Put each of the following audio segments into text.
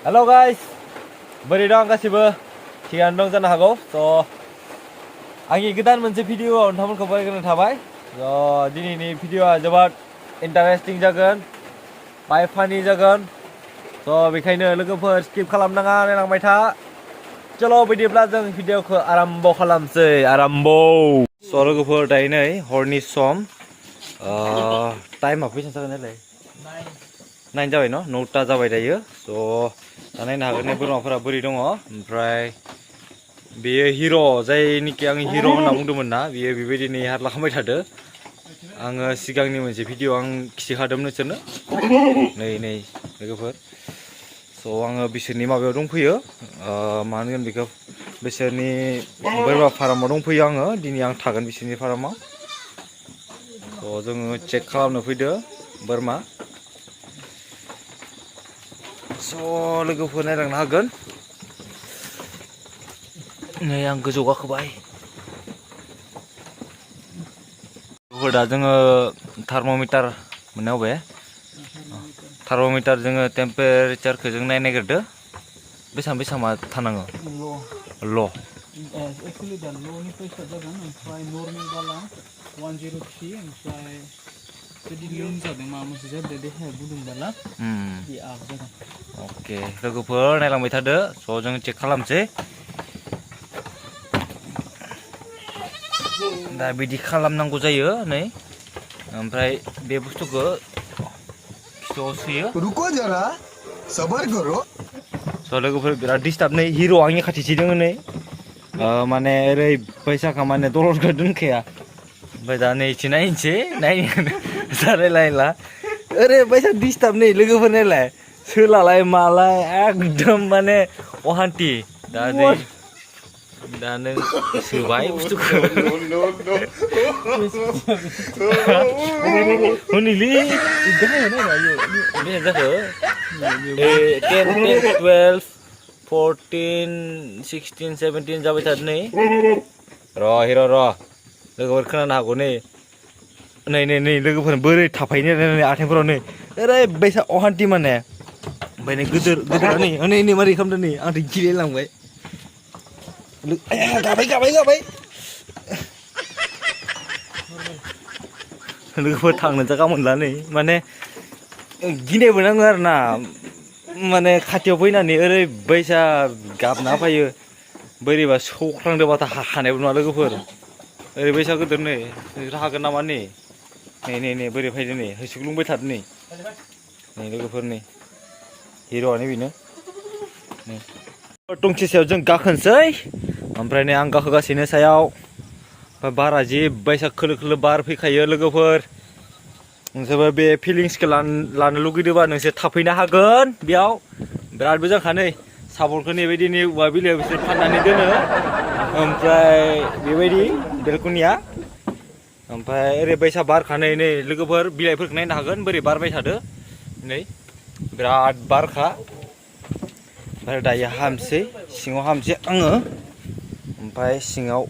Hello guys, बोरै दं गासिबो थिगानो दं जानो हागौ। आंनि गोदान मोनसे भिडिअआव नोंथांमोनखौ बरायग्रोनाय थाबाय। दिनैनि भिडिअआ जोबोद इन्टारेस्टिं जागोन, बाय फानि जागोन। बेखायनो लोगोफोर स्किप खालामनाङा, नायलांबाय था। चलो बिदिब्ला जों भिडिअखौ आराम्भ खालामसै, आराम्भ। लोगोफोर दायो नै हरनि सम, टाइमा बेसेबां जागोन नालाय 9 जाबाय न', 9टा जाबाय दायो। दा नायनो हागोन बोरमाफोरा बोरै दङ। ओमफ्राय बेयो हिर', जायनिखि आं हिर' होनना बुंदोंमोन ना, बेयो बेबायदिनो हारला खालामबाय थादो। आङो सिगांनि मोनसे भिडिअ आं खिथिखादोंमोन नोंसोरनो, नै लोगोफोर। आङो बिसोरनि माबायाव दंफैयो, मा होनगोन बेखौ, बिसोरनि बोरमा फार्माव दंफैयो आङो। दिनै आं थागोन बिसोरनि फार्माव। जोङो चेक खालामनो फैदो बोरमा। लोगोफोर नायलांनो हागोन। नै आं गोजौ गाखोबाय। दा जोङो थार्म'मिटार मोननाय बे थार्म'मिटार जोङो टेम्पारेचारखौ जों नायनो नागिरदो। बेसेबां मा थानाङो ल'? एक्चुअली दा ल'निफ्राय स्टार्ट जागोन, ओमफ्राय नर्मेल बाला 103, ओमफ्राय जुदि लोमजादों माबा मोनसे जादों देहाया गुदुंबाला बे आप जागोन। अके लोगोफोर नायलांबाय थादो। जों चेक खालामसै। दा बिदि खालामनांगौ जायो नै। ओमफ्राय बे बुस्थुखौ खिथुआव सोयो। रुको जरा सबर करो। लोगोफोर बिराद डिस्टार्ब नै, हिर' आंनि खाथिसो दङ नै। माने ओरै फैसाखौ माने दलदखौ दोनखाया। ओमफ्राय दा नै इथि नायनोसै, नायनो जालायलायला ओरैबायसा डिस्टार्ब नै लोगोफोर। नायलाय सोलालाय मालाय एकदम माने अहान्थि। दा नों सोबाय बुस्थुखौ। हनैलै बेसेबां जाखो? 10, 12, 14, 16, 17 जाबाय थादों नै। हिर' लोगोफोर खोनानो हागौ नै लोगोफोर बोरै थाफायो नै आथिंफोराव नै ओरैबायसा अहान्थि माने। ओमफ्राय नै गोदोरा नै मारै खालामदों नै, आंथ' गिलायलांबाय। गाबाय लोगोफोर थांनो जायगा मोनला नै, माने गिनायबो नाङो आरो ना। माने खाथियाव फैनानै ओरैबायसा गाबना फैयो, बोरैबा सौख्रांदोंबाथाय हाखानायबो नङा लोगोफोर। ओरैबायसा गोदोर नै, नोंसोर हागोन नामा? नै बोरै फैदों नै, होसोग्लुंबाय थादों नै लोगोफोर। नै हिर'आनो बेनो। टंकी सायाव जों गाखोनोसै। ओमफ्राय नै आं गाखोगासिनो सायाव। बारा जि बायसा खोलो खोलो बार फैखायो लोगोफोर। नोंसोरबो बे फिलिंसखौ लानो लुगैदोंबा नोंसोर थाफैनो हागोन बेयाव। बिराद मोजांखा नै, सापर्टखौ नैबायदिनो औवा बिलाइयाव बिसोर फाननानै दोनो। ओमफ्राय बेबायदि बेलकनिया। ओमफ्राय ओरैबायसा बारखा नै लोगोफोर, बिलाइफोरखौ नायनो हागोन बोरै बारबाय थादो नै, बिराद बारखा। ओमफ्राय दायो हामसै, सिङाव हामसै आङो। ओमफ्राय सिङाव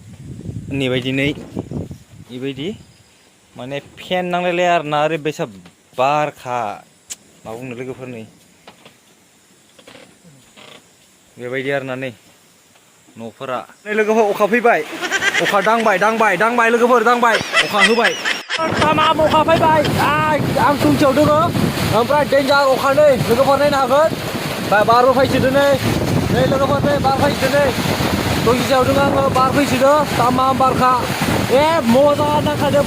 बेबायदि माने फेन नांलायलाया आरोना, ओरैबायसा बारखा मा बुंनो लोगोफोर। नै बेबायदि आरोना नै न'फोरा। नै लोगोफोर अखा फैबाय, अखा दांबाय लोगोफोर, दांबाय अखा होबाय। तामाम अखा फैबाय। आं टंकियाव दङ, ओमफ्राय डेन्जार अखा नै लोगोफोर नायनो हागोन। बारबो फैसोदो नै लोगोफोर, नै बार फैसोदो नै। टंकी सायाव दङ आङो, बार फैसोदो, तामाम बारखा। मजा नांखादो।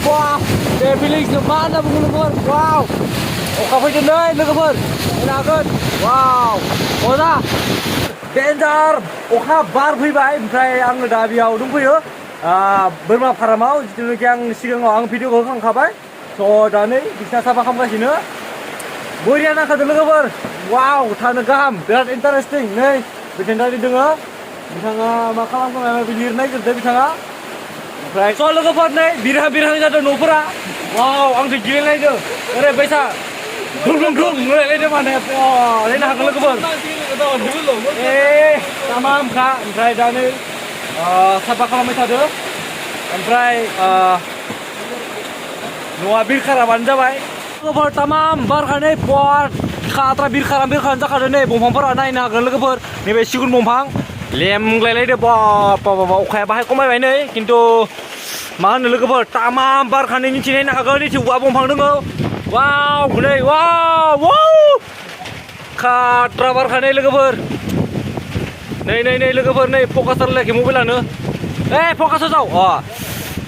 बे फिलिंसखौ मा होनना बुङो लोगोफोर? वाव, अखा फैदों नै लोगोफोर, नायनो हागोन। वाव मजा, डेन्जार अखा बार फैबाय। ओमफ्राय आङो दा बेयाव दंफैयो, बोरमा फार्माव, जिथुनाखि आं सिगाङाव आं भिडिअखौ होखांखाबाय। दा नै बिसिना साफा खालामगासिनो। बरिया नांखादो लोगोफोर। वाव, थानो गाहाम, बिराद इन्टारेस्टिं। नै भेटेनारि दङ, बिथाङा मा खालामखो लिरनो नागिरदों बिथाङा। ओमफ्राय लोगोफोर नै बिरहां जादों न'फोरा। वाव, आंथ' गिलायलायदों, ओरैबायसा दुं नुलायलायदों माने। नायनो हागोन लोगोफोर, तामामखा। ओमफ्राय दा नै साफा खालामबाय थादो। ओमफ्राय न'आ बिरखाराबानो जाबाय लोगोफोर, तामाम बारखानै खात्रा बिरखारान जाखादों नै दंफांफोरा नायनो हागोन लोगोफोर नैबे सिगुन दंफां लेमग्लायलायदो बाब अखाया बाहाय खमायबाय नै खिन्थु मा होनो लोगोफोर तामाम बारखानाय मिथिनायनो हागोन नै औवा दंफां दङ वाव नै वाव खात्रा बारखानाय लोगोफोर नै लोगोफोर नै फकास लायाखै मबाइलानो फकासाव जाव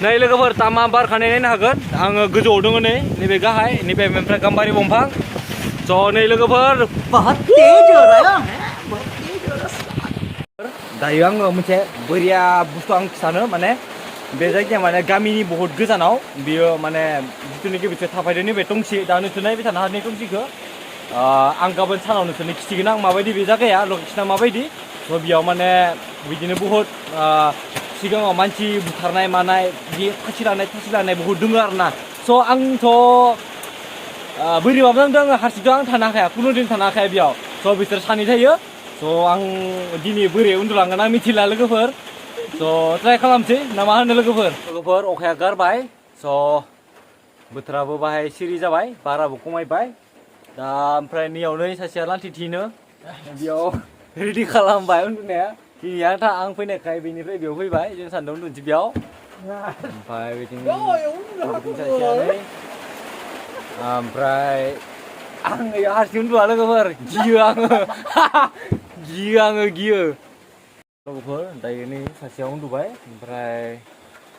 नै लोगोफोर तामाम बारखानाय नायनो हागोन आङो गोजौआव दङ नै नैबे गाहाय नैबे ओमफ्राय गाम्बारि दंफां स' नै लोगोफोर दायो आङो मोनसे बोरिया बुस्थु आं सानो माने बे जायगाया माने गामिनि बहुत गोजानाव बियो माने जिथुनिखि बिसोर थाफायदों नैबे टंसि दा नोंसोर नायबाय थानो हानाय टंसिखौ आं गाबोन सानाव नोंसोरनो खिथिगोन आं माबायदि बे जायगाया लकेसना माबायदि स' बेयाव माने बिदिनो बहुत सिगाङाव मानसि बुथारनाय मानाय बिदि फासि लानाय बहुत दङ आरो ना स' आंथ' बोरैबाबो नांदों हारसिंथ' आं थानो हाखाया खुनु दिन थानो हाखाया बेयाव स' बिसोर सानै थायो स' आं दिनै बोरै उन्दुलांगोन आं मिथिला लोगोफोर स' ट्राइ खालामसै ना मा होनो लोगोफोर अखाया गारबाय स' बोथोराबो बाहाय सिरि जाबाय बाराबो खमायबाय दा ओमफ्राय नैयाव नै सासेया लान्थि थिनो बेयाव रेडि खालामबाय उन्दुनाया दिनै आं फैनायखाय बेनिफ्राय बेयाव फैबाय जों सानदों उन्दुनोसै बेयाव ओमफ्राय बिथिं सासेया नै ओमफ्राय आं हारसिं उन्दुआ लोगोफोर गियो गियो लोगोफोर दायो नै सासेया उन्दुबाय ओमफ्राय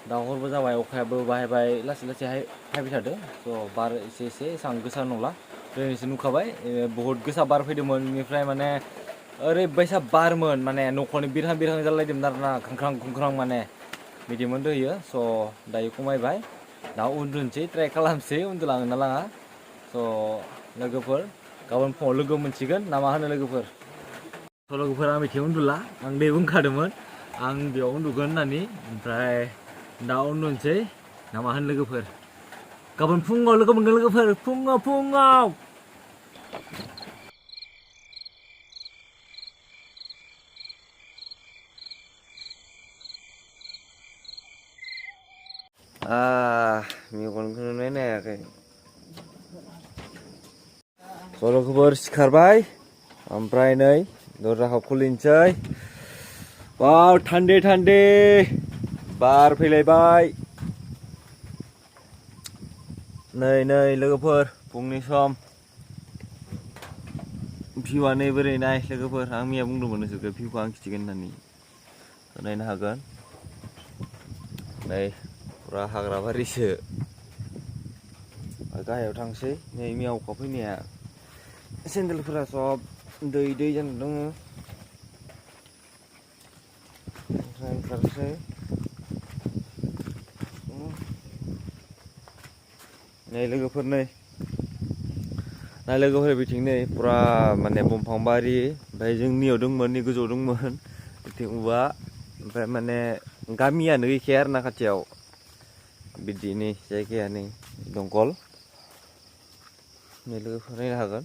दा हरबो जाबाय अखायाबो बाहाय लासै हायबाय थादों स' बार एसे एसां गोसा नंला दिनैसो नुखाबाय बहुत गोसा बार फैदोंमोन बेनिफ्राय माने ओरैबायसा बारमोन माने न'खरनि बिरहां जालायदोंमोन आरो ना खुंख्रां माने बिदिमोन दहायो स' दायो खमायबाय दा उन्दुनोसै ट्राइ खालामसै उन्दुलाङो ना लाङा स' लोगोफोर गाबोन फुङाव लोगो मोनसिगोन ना मा होनो लोगोफोर स' लोगोफोर आं बिथिं उन्दुला आं दे बुंखादोंमोन आं बेयाव उन्दुगोन होननानै ओमफ्राय दा उन्दुनोसै ना मा होनो लोगोफोर गाबोन फुङाव लोगो मोनगोन लोगोफोर फुङाव मेगनखौनो नायनो हायाखै स' लोगोफोर सिखारबाय ओमफ्राय नै दरजाखौ खुलिनोसै वाव थान्दै बार फैलायबाय नै लोगोफोर फुंनि सम भिउआ नै बोरै नाय लोगोफोर आं मैया बुंदोंमोन नोंसोरखौ भिउखौ आं खिथिगोन होननानै नायनो हागोन नै फुरा हाग्रा बारिसो गाहायाव थांसै नै मैया अखा फैनाया सेन्देलफोरा सब दै जाना दङ ओमफ्राय ओंखारसै नै लोगोफोर बिथिं नै फुरा माने दंफां बारि ओमफ्राय जोंनियाव दंमोन नै गोजौआव दंमोन बिथिं औवा ओमफ्राय माने गामियानो गैखाया आरो ना खाथियाव बिदि नै जायगाया नै दंखल नै लोगोफोर नायनो हागोन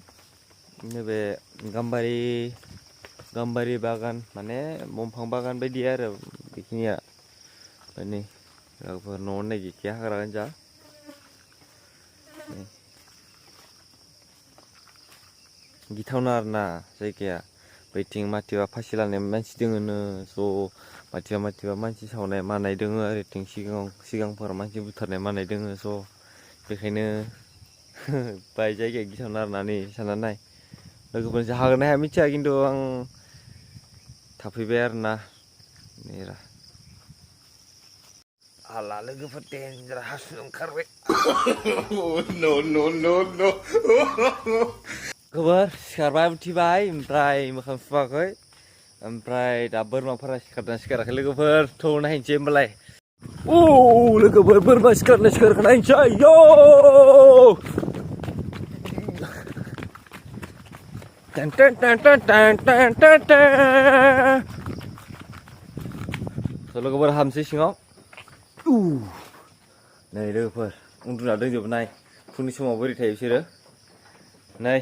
नैबे गाम्बारि बागान माने दंफां बागान बायदि आरो बेखिनिया ओमफ्राय नै लोगोफोर न'आव नाय गैखाया हाग्रा गोजा गिथावना आरो ना जायगाया बैथिं माथिबा फासि लानाय मानसि दोङोनो स' माथिबा मानसि सावनाय मानाय दोङो ओरैथिं सिगांफोराव मानसि बुथारनाय मानाय दोङो स' बेखायनो बाय जायगाया गिथावना आरो ना नै सानना नाय लोगोफोरजों हागोन ना हाया मिथिया खिन्थु आं थाफैबाय आरो ना नेरा आला लोगोफोर देन्जार हासुनो ओंखारबाय no. खबर सिखारबाय उथिबाय ओमफ्राय मोखां सुवाखै ओमफ्राय दा बोरमाफोरा सिखाराखै लोगोफोर थौ नायनोसै होमबालाय लोगोफोर बोरमा सिखारखौ नायनोसै यो लोगोफोर हाबनोसै सिङाव नै लोगोफोर उन्दुना दंजोबो नाय फुंनि समाव बोरै थायो बिसोरो नै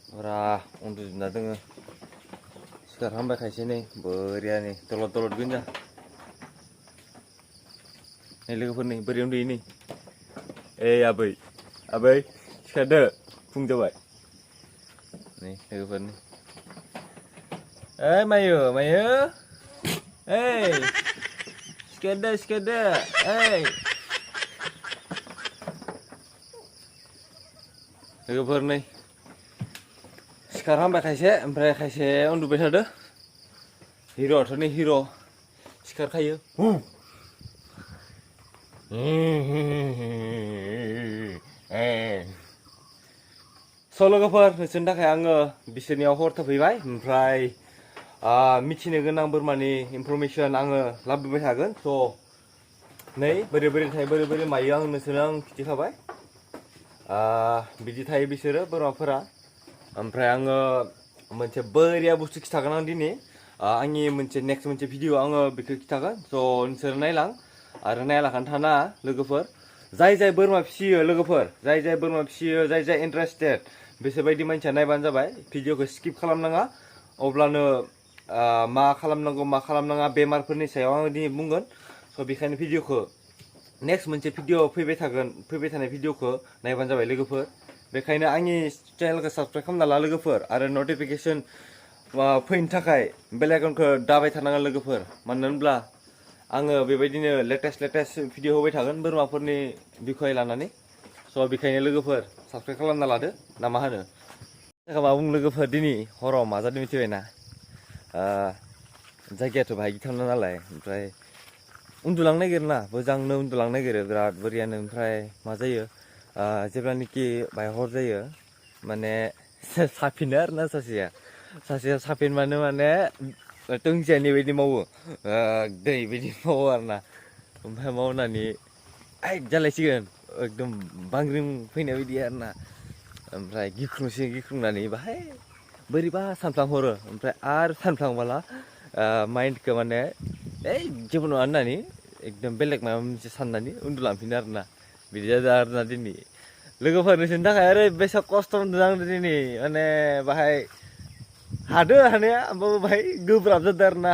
फुरा उन्दुजोबना दोङो सिखारहांबाय खायसे नै बोरिया नै दलद गोजा नै लोगोफोर नै बोरै उन्दुयो नै आबै सिखारदो फुं जाबाय नै लोगोफोरनि ओइ मायो ओइ सिखारदो ओइ लोगोफोर नै सिखारहांबाय खायसे ओमफ्राय खायसे उन्दुबाय थादो हिर'आथ' नै हिर' सिखारखायो स' लोगोफोर नोंसोरनि थाखाय आङो बिसोरनियाव हर थाफैबाय ओमफ्राय मिथिनो गोनां बोरमानि इनफरमेसन आङो लाबोबाय थागोन स' नै बोरै थायो बोरै मायो आं नोंसोरनो खिथिखाबाय बिदि थायो बिसोरो बोरमाफोरा ओमफ्राय आङो मोनसे बोरिया बुस्थु खिथागोन आं दिनै आंनि मोनसे नेक्स्ट मोनसे भिडिअ आङो बेखौ खिथागोन स' नोंसोर नायलां आरो नायालाखानो थानाङा लोगोफोर जाय बोरमा फिसियो लोगोफोर जाय बोरमा फिसियो जाय इन्टारेस्टेड बिसोरबायदि मानसिया नायबानो जाबाय भिडिअखौ स्किप खालामनाङा अब्लानो मा खालामनाङा बेमारफोरनि सायाव आङो दिनै बुंगोन स' बेखायनो भिडिअखौ नेक्स्ट मोनसे भिडिअ फैबाय थानाय भिडिअखौ नायबानो जाबाय लोगोफोर बेखायनो आंनि चेनेलखौ साबसक्राइब खालामना ला लोगोफोर आरो नटिफिकेसन फैनो थाखाय बेल आइकनखौ दाबाय थानांगोन लोगोफोर मानो होनब्ला आङो बेबायदिनो लेटेस्ट भिडिअ होबाय थागोन बोरमाफोरनि बिखय लानानै स' बेखायनो लोगोफोर साबसक्राइब खालामना लादो ना मा होनो मा बुं लोगोफोर दिनै हराव मा जादों मिथिबायना जायगायाथ' बाहाय गिथावना नालाय ओमफ्राय उन्दुलांनो नागिरो ना मोजांनो उन्दुलांनो नागिरो बिराद बोरियानो ओमफ्राय मा जायो जेब्लानोखि बाहाय हर जायो माने साफिनो आरोना सासेया साफिनबानो माने टोंजियानि बायदि मावो दै बायदि मावो आरोना ओमफ्राय मावनानै जालायसिगोन एकदम बांग्रिं फैनाय बायदि आरोना ओमफ्राय गिख्रुंनानै बाहाय बोरैबा सानफ्लांहरो ओमफ्राय आरो सानफ्लांबोला माइन्डखौ माने जेबो नङा होननानै एकदम बेलेग माबा मोनसे साननानै उन्दुलांफिनो आरोना बिदि जादों आरोना दिनै लोगोफोर नोंसोरनि थाखाय ओरैबायसा खस्थ' मोनदों आं दिनै माने बाहाय हादो हानाया होमबाबो बाहाय गोब्राब जादों आरोना